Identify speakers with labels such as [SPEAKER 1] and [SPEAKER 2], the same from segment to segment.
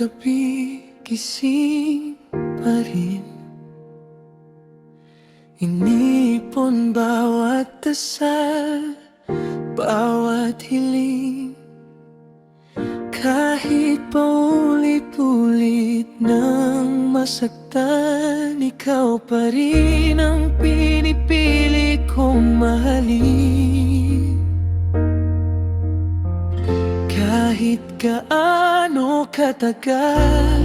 [SPEAKER 1] gabi, gising pa rin. Iniipon bawat dasal, bawat hiling. Kahit paulit-ulit nang masaktan, ikaw pa rin ang pinipili kong mahalin. Kahit gaano katagal,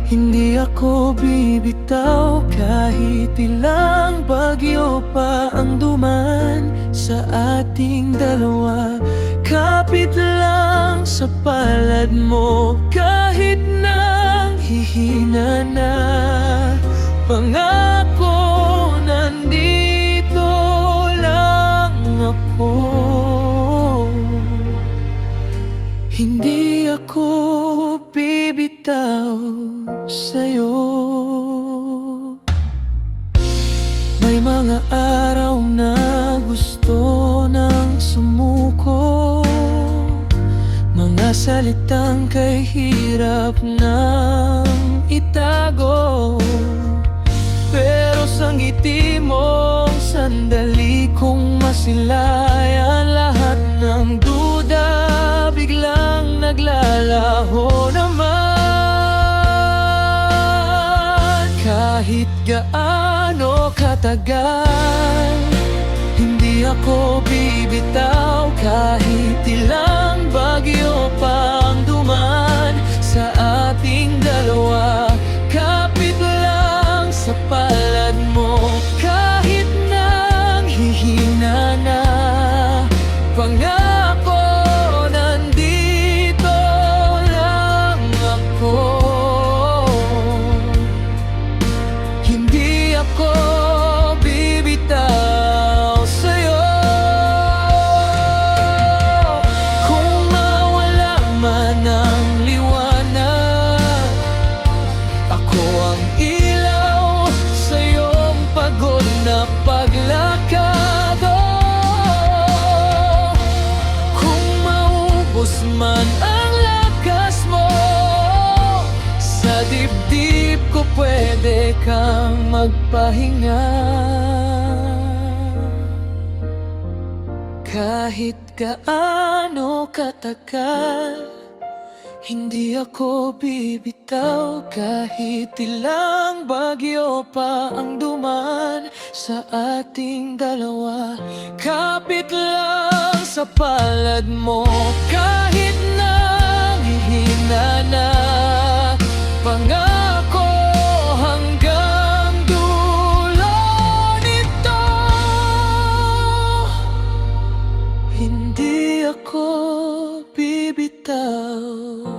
[SPEAKER 1] hindi ako bibitaw. Kahit ilang bagyo pa ang duman sa ating dalawa, kapit lang sa palad mo. Kahit nang hihina na, pangako nandito lang ako. Hindi ako bibitaw sa'yo. May mga araw na gusto nang sumuko, mga salitang kay hirap nang itago. Pero sa ngiti mong sandali kong masilayan, lahat ng duda biglang naglalaho naman. Kahit gaano katagal, hindi ako bibitaw. Kahit ilang bagyo pa ang duman sa ating dalawa, kapit lang sa palad mo. Kahit nang hihina na, pangako nandito lang ako. Hindi ako bibitaw sa'yo. Kung mawala man ang liwanag, ako ang ilaw sa iyong pagod na paglakad. Kung maubos man ang lakas mo, sa dibdib ko pwede kang magpahinga. Kahit gaano katagal, hindi ako bibitaw. Kahit ilang bagyo pa ang duman sa ating dalawa, kapit lang sa palad mo. Kahit nang hihina na, pangako hanggang dulo nito. Hindi ako bibitaw.